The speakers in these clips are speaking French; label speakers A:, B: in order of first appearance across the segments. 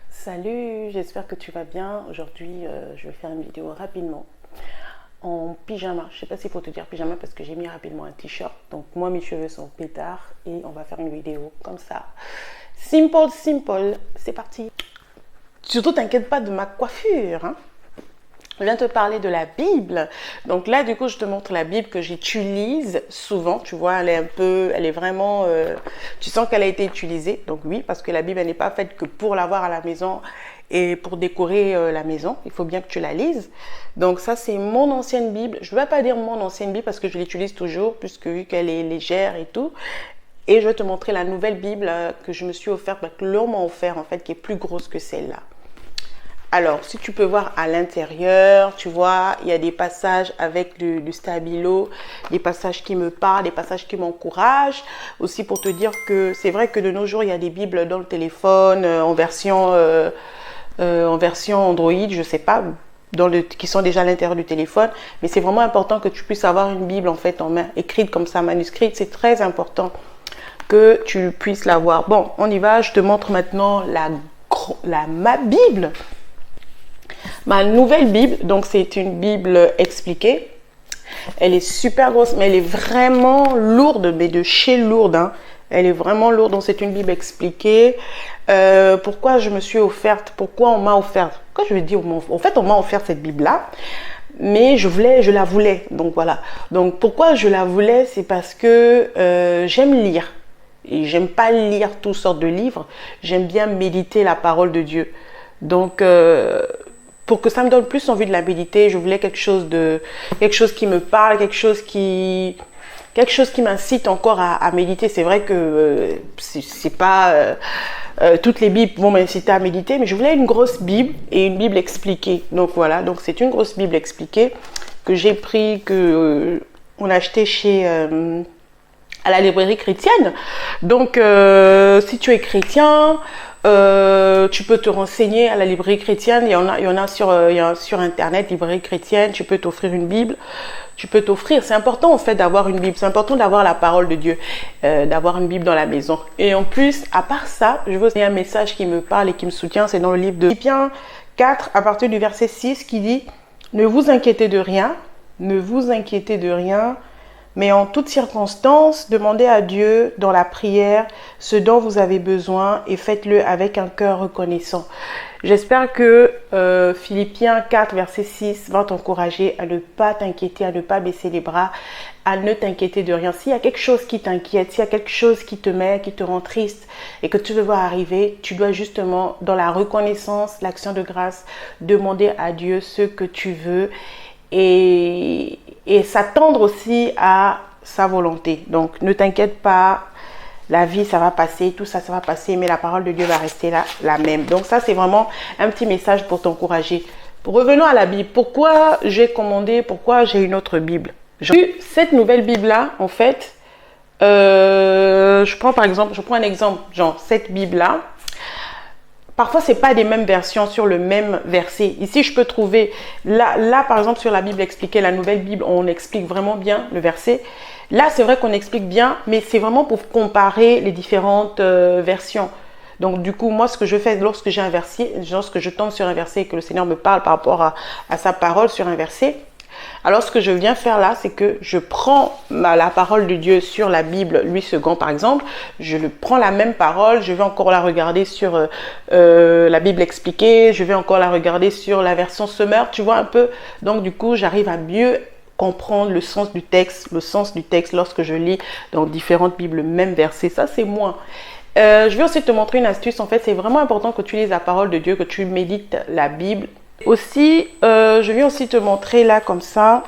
A: Salut, j'espère que tu vas bien. Aujourd'hui, je vais faire une vidéo rapidement en pyjama. Je sais pas s'il faut te dire pyjama parce que j'ai mis rapidement un t-shirt. Donc moi, mes cheveux sont pétards et on va faire une vidéo comme ça. Simple, simple. C'est parti. Surtout, t'inquiète pas de ma coiffure, hein. Je viens te parler de la Bible. Donc là, du coup, je te montre la Bible que j'utilise souvent. Tu vois, elle est vraiment, tu sens qu'elle a été utilisée. Donc oui, parce que la Bible, elle n'est pas faite que pour l'avoir à la maison et pour décorer la maison. Il faut bien que tu la lises. Donc ça, c'est mon ancienne Bible. Je ne vais pas dire mon ancienne Bible parce que je l'utilise toujours, puisque vu qu'elle est légère et tout. Et je vais te montrer la nouvelle Bible que je me suis offerte, que l'on m'a offert en fait, qui est plus grosse que celle-là. Alors, si tu peux voir à l'intérieur, tu vois, il y a des passages avec du stabilo, des passages qui me parlent, des passages qui m'encouragent. Aussi pour te dire que c'est vrai que de nos jours, il y a des bibles dans le téléphone en version Android, je sais pas, qui sont déjà à l'intérieur du téléphone. Mais c'est vraiment important que tu puisses avoir une Bible en fait en main, écrite comme ça, manuscrite. C'est très important que tu puisses l'avoir. Bon, on y va. Je te montre maintenant ma Bible. Ma nouvelle Bible, donc c'est une Bible expliquée. Elle est super grosse, mais elle est vraiment lourde, mais de chez lourde. Hein. Elle est vraiment lourde, donc c'est une Bible expliquée. Pourquoi je me suis offerte, pourquoi on m'a offert, quand je vais dire, en fait on m'a offert cette Bible-là, mais je la voulais, donc voilà. Donc pourquoi je la voulais, c'est parce que j'aime lire. Et j'aime pas lire toutes sortes de livres, j'aime bien méditer la parole de Dieu. Donc, pour que ça me donne plus envie de la méditer, je voulais quelque chose qui me parle, quelque chose qui m'incite encore à méditer. C'est vrai que c'est pas toutes les Bibles vont m'inciter à méditer, mais je voulais une grosse Bible et une Bible expliquée. Donc voilà, donc c'est une grosse Bible expliquée que j'ai pris, on a acheté à la librairie chrétienne. Donc si tu es chrétien, tu peux te renseigner à la librairie chrétienne. Il y en a sur internet, librairie chrétienne. Tu peux t'offrir une Bible. C'est important en fait d'avoir une Bible. C'est important d'avoir la parole de Dieu, d'avoir une Bible dans la maison. Et en plus, à part ça, je veux donner un message qui me parle et qui me soutient. C'est dans le livre de Philippiens 4, à partir du verset 6, qui dit: ne vous inquiétez de rien, ne vous inquiétez de rien. Mais en toutes circonstances, demandez à Dieu dans la prière ce dont vous avez besoin et faites-le avec un cœur reconnaissant. J'espère que Philippiens 4, verset 6 va t'encourager à ne pas t'inquiéter, à ne pas baisser les bras, à ne t'inquiéter de rien. S'il y a quelque chose qui t'inquiète, s'il y a quelque chose qui te rend triste et que tu veux voir arriver, tu dois justement, dans la reconnaissance, l'action de grâce, demander à Dieu ce que tu veux et s'attendre aussi à sa volonté. Donc, ne t'inquiète pas, la vie, ça va passer, tout ça, ça va passer, mais la parole de Dieu va rester là, la même. Donc, ça, c'est vraiment un petit message pour t'encourager. Revenons à la Bible. Pourquoi j'ai commandé, pourquoi j'ai une autre Bible? J'ai eu cette nouvelle Bible-là, en fait, je prends un exemple, genre cette Bible-là. Parfois, c'est pas des mêmes versions sur le même verset. Ici, je peux trouver, là, par exemple, sur la Bible expliquée, la nouvelle Bible, on explique vraiment bien le verset. Là, c'est vrai qu'on explique bien, mais c'est vraiment pour comparer les différentes versions. Donc, du coup, moi, ce que je fais lorsque j'ai un verset, lorsque je tombe sur un verset et que le Seigneur me parle par rapport à sa parole sur un verset, alors ce que je viens faire là, c'est que je prends la parole de Dieu sur la Bible, Louis II par exemple, je prends la même parole, je vais encore la regarder sur la Bible expliquée, je vais encore la regarder sur la version Semeur, tu vois un peu. Donc du coup, j'arrive à mieux comprendre le sens du texte lorsque je lis dans différentes Bibles, même verset. Ça, c'est moi. Je vais aussi te montrer une astuce. En fait, c'est vraiment important que tu lises la parole de Dieu, que tu médites la Bible. Aussi, je viens aussi te montrer là comme ça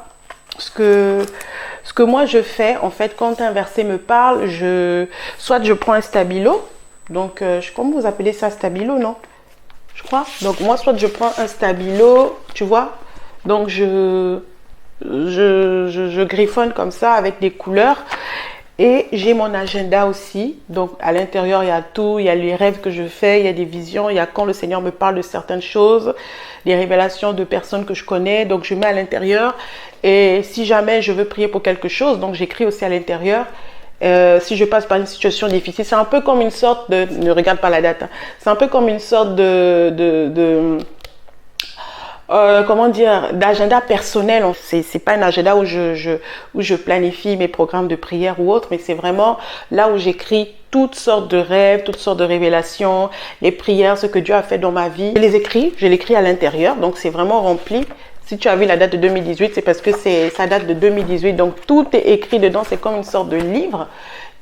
A: ce que moi je fais. En fait, quand un verset me parle, soit je prends un stabilo. Donc, comment vous appelez ça, stabilo, non? Je crois. Donc, moi, soit je prends un stabilo, tu vois. Donc, je griffonne comme ça avec des couleurs. Et j'ai mon agenda aussi. Donc, à l'intérieur, il y a tout. Il y a les rêves que je fais. Il y a des visions. Il y a quand le Seigneur me parle de certaines choses. Des révélations de personnes que je connais. Donc, je mets à l'intérieur. Et si jamais je veux prier pour quelque chose, donc j'écris aussi à l'intérieur. si je passe par une situation difficile, c'est un peu comme une sorte de... Ne regarde pas la date. Hein, c'est un peu comme une sorte comment dire, d'agenda personnel. C'est pas un agenda où je planifie mes programmes de prière ou autre, mais c'est vraiment là où j'écris toutes sortes de rêves, toutes sortes de révélations, les prières, ce que Dieu a fait dans ma vie. Je l'écris à l'intérieur, donc c'est vraiment rempli. Si tu as vu la date de 2018, c'est parce que ça date de 2018, donc tout est écrit dedans, c'est comme une sorte de livre.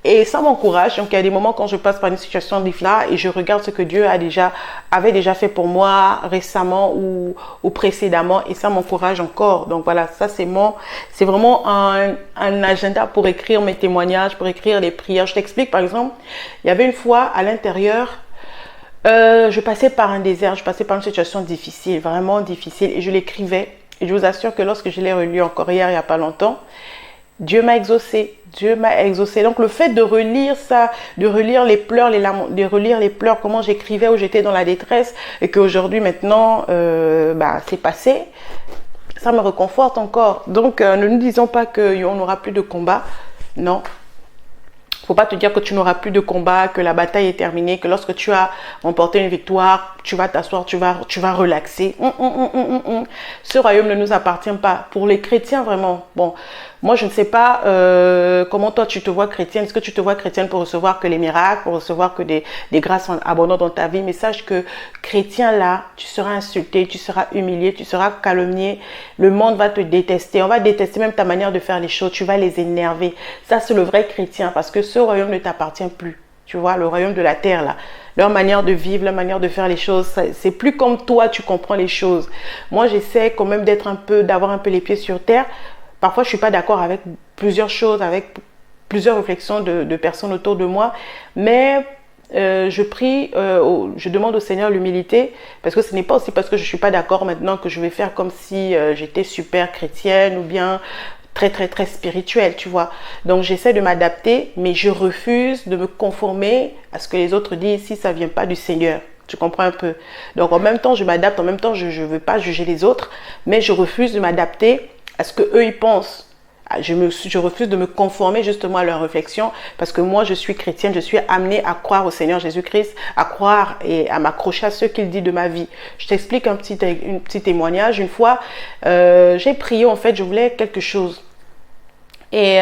A: Et ça m'encourage. Donc, il y a des moments quand je passe par une situation difficile et je regarde ce que Dieu avait déjà fait pour moi récemment ou précédemment, et ça m'encourage encore. Donc, voilà, ça, c'est vraiment un agenda pour écrire mes témoignages, pour écrire les prières. Je t'explique, par exemple, il y avait une fois à l'intérieur, je passais par un désert, je passais par une situation difficile, vraiment difficile, et je l'écrivais. Et je vous assure que lorsque je l'ai relu encore hier, il n'y a pas longtemps, Dieu m'a exaucé. Dieu m'a exaucé. Donc, le fait de relire ça, de relire les pleurs, de relire les pleurs, comment j'écrivais, où j'étais dans la détresse, et qu'aujourd'hui, maintenant, c'est passé, ça me réconforte encore. Donc, ne nous disons pas qu'on n'aura plus de combat. Non. Faut pas te dire que tu n'auras plus de combat, que la bataille est terminée, que lorsque tu as remporté une victoire, tu vas t'asseoir, tu vas relaxer. Ce royaume ne nous appartient pas. Pour les chrétiens, vraiment, bon, moi je ne sais pas comment toi tu te vois chrétienne. Est-ce que tu te vois chrétienne pour recevoir que les miracles, pour recevoir que des grâces abondantes dans ta vie? Mais sache que chrétien là, tu seras insulté, tu seras humilié, tu seras calomnié. Le monde va te détester. On va détester même ta manière de faire les choses. Tu vas les énerver. Ça, c'est le vrai chrétien, parce que ce royaume ne t'appartient plus. Tu vois, le royaume de la terre là. Leur manière de vivre, leur manière de faire les choses, c'est plus comme toi tu comprends les choses. Moi, j'essaie quand même d'avoir un peu les pieds sur terre. Parfois, je suis pas d'accord avec plusieurs choses, avec plusieurs réflexions de personnes autour de moi, mais je prie, je demande au Seigneur l'humilité, parce que ce n'est pas aussi parce que je suis pas d'accord maintenant que je vais faire comme si j'étais super chrétienne ou bien très très très spirituelle, tu vois. Donc j'essaie de m'adapter, mais je refuse de me conformer à ce que les autres disent si ça vient pas du Seigneur. Tu comprends un peu? Donc en même temps, je m'adapte, en même temps, je ne veux pas juger les autres, mais je refuse de m'adapter à ce qu'eux ils pensent. Je refuse de me conformer justement à leurs réflexions, parce que moi je suis chrétienne, je suis amenée à croire au Seigneur Jésus-Christ, à croire et à m'accrocher à ce qu'il dit de ma vie. Je t'explique un petit témoignage. Une fois, j'ai prié, en fait, je voulais quelque chose. Et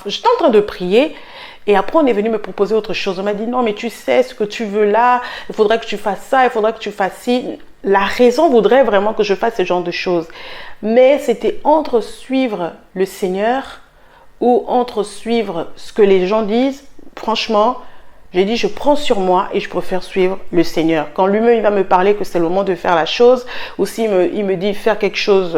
A: j'étais en train de prier. Et après, on est venu me proposer autre chose. On m'a dit, non, mais tu sais ce que tu veux là, il faudrait que tu fasses ça, il faudrait que tu fasses ci. La raison voudrait vraiment que je fasse ce genre de choses. Mais c'était entre suivre le Seigneur ou entre suivre ce que les gens disent. Franchement, j'ai dit, je prends sur moi et je préfère suivre le Seigneur. Quand lui-même il va me parler que c'est le moment de faire la chose, ou s'il me dit faire quelque chose,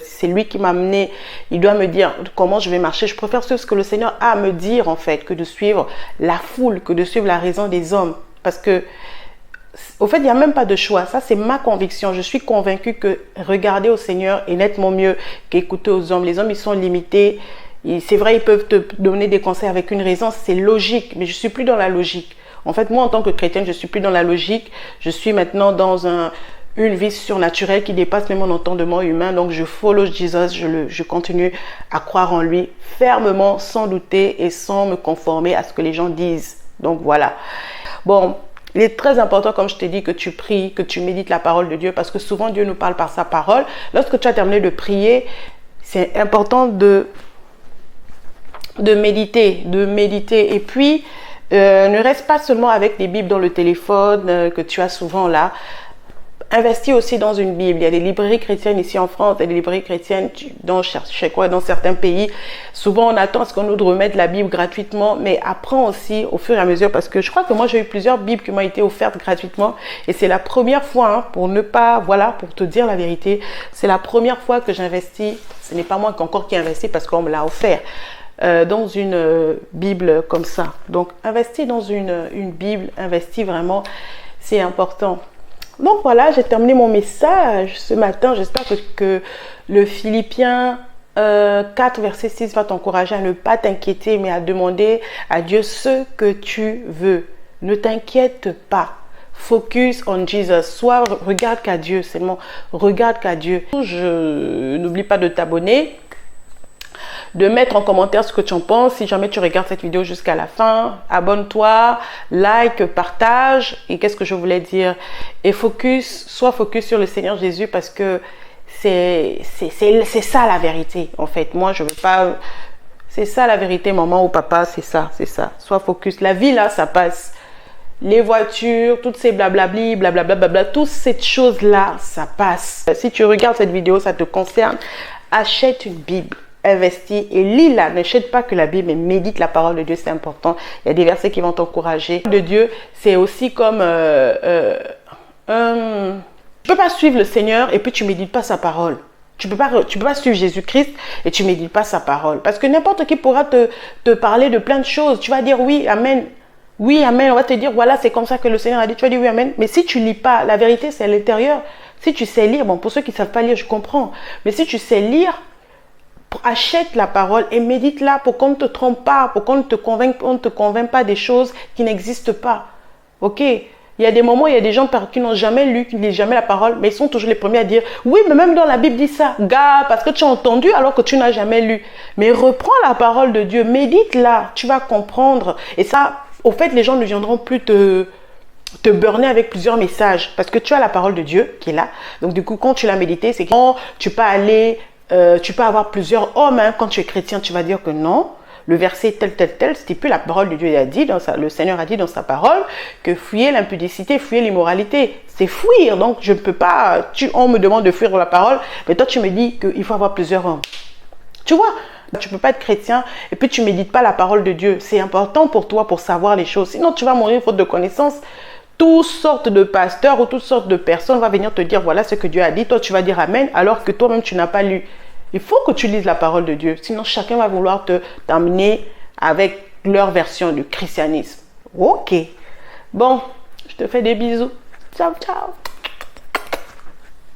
A: c'est lui qui m'a amené, il doit me dire comment je vais marcher. Je préfère suivre ce que le Seigneur a à me dire, en fait, que de suivre la foule, que de suivre la raison des hommes. Parce que, au fait, il n'y a même pas de choix. Ça, c'est ma conviction. Je suis convaincue que regarder au Seigneur est nettement mieux qu'écouter aux hommes. Les hommes, ils sont limités. C'est vrai, ils peuvent te donner des conseils avec une raison, c'est logique, mais je ne suis plus dans la logique. En fait, moi, en tant que chrétienne, je ne suis plus dans la logique. Je suis maintenant dans une vie surnaturelle qui dépasse même mon entendement humain. Donc, je follow Jesus, je continue à croire en lui fermement, sans douter et sans me conformer à ce que les gens disent. Donc, voilà. Bon, il est très important, comme je t'ai dit, que tu pries, que tu médites la parole de Dieu, parce que souvent, Dieu nous parle par sa parole. Lorsque tu as terminé de prier, c'est important de méditer. Et puis, ne reste pas seulement avec des bibles dans le téléphone que tu as souvent là. Investis aussi dans une Bible. Il y a des librairies chrétiennes ici en France, il y a des librairies chrétiennes dans certains pays. Souvent, on attend à ce qu'on nous remette la Bible gratuitement, mais apprends aussi au fur et à mesure, parce que je crois que moi, j'ai eu plusieurs Bibles qui m'ont été offertes gratuitement, et c'est la première fois, pour te dire la vérité, c'est la première fois que j'investis. Ce n'est pas moi encore qui investis parce qu'on me l'a offert. Dans une Bible comme ça. Donc, investir dans une Bible, investir vraiment, c'est important. Donc, voilà, j'ai terminé mon message ce matin. J'espère que le Philippiens 4, verset 6 va t'encourager à ne pas t'inquiéter, mais à demander à Dieu ce que tu veux. Ne t'inquiète pas. Focus on Jesus. Regarde qu'à Dieu, seulement regarde qu'à Dieu. N'oublie pas de t'abonner. de mettre en commentaire ce que tu en penses. Si jamais tu regardes cette vidéo jusqu'à la fin, abonne-toi, like, partage. Et qu'est-ce que je voulais dire? Et sois focus sur le Seigneur Jésus parce que c'est ça la vérité. En fait, moi, je veux pas... C'est ça la vérité, maman ou papa, c'est ça, c'est ça. Sois focus. La vie, là, ça passe. Les voitures, toutes ces blablabli, blablabla, toutes ces choses-là, ça passe. Si tu regardes cette vidéo, ça te concerne, achète une Bible, investis et lis-la. N'achète pas que la Bible, mais médite la parole de Dieu, c'est important. Il y a des versets qui vont t'encourager. De Dieu, c'est aussi comme... tu ne peux pas suivre le Seigneur et puis tu ne médites pas sa parole. Tu peux pas suivre Jésus-Christ et tu ne médites pas sa parole. Parce que n'importe qui pourra te parler de plein de choses. Tu vas dire oui, amen. Oui, amen. On va te dire, voilà, c'est comme ça que le Seigneur a dit. Tu vas dire oui, amen. Mais si tu lis pas, la vérité, c'est à l'intérieur. Si tu sais lire, bon, pour ceux qui ne savent pas lire, je comprends. Mais si tu sais lire, achète la parole et médite-la pour qu'on ne te trompe pas, pour qu'on ne te convainque pas des choses qui n'existent pas. Ok? Il y a des moments, il y a des gens qui n'ont jamais lu, qui ne lisent jamais la parole, mais ils sont toujours les premiers à dire « Oui, mais même dans la Bible dit ça. Gars, parce que tu as entendu alors que tu n'as jamais lu. » Mais reprends la parole de Dieu, médite-la, tu vas comprendre. Et ça, au fait, les gens ne viendront plus te burner avec plusieurs messages parce que tu as la parole de Dieu qui est là. Donc du coup, quand tu l'as médité, c'est que tu peux aller, tu peux avoir plusieurs hommes. Hein. Quand tu es chrétien, tu vas dire que non. Le verset tel stipule, la parole de Dieu il a dit, le Seigneur a dit dans sa parole que fuyez l'impudicité, fuyez l'immoralité. C'est fuir, donc je ne peux pas, on me demande de fuir la parole, mais toi tu me dis qu'il faut avoir plusieurs hommes. Tu vois, tu ne peux pas être chrétien et puis tu ne médites pas la parole de Dieu. C'est important pour toi pour savoir les choses, sinon tu vas mourir faute de connaissances. Toutes sortes de pasteurs ou toutes sortes de personnes vont venir te dire voilà ce que Dieu a dit, toi tu vas dire amen alors que toi-même tu n'as pas lu. Il faut que tu lises la parole de Dieu. Sinon, chacun va vouloir t'amener avec leur version du christianisme. Ok. Bon, je te fais des bisous. Ciao, ciao.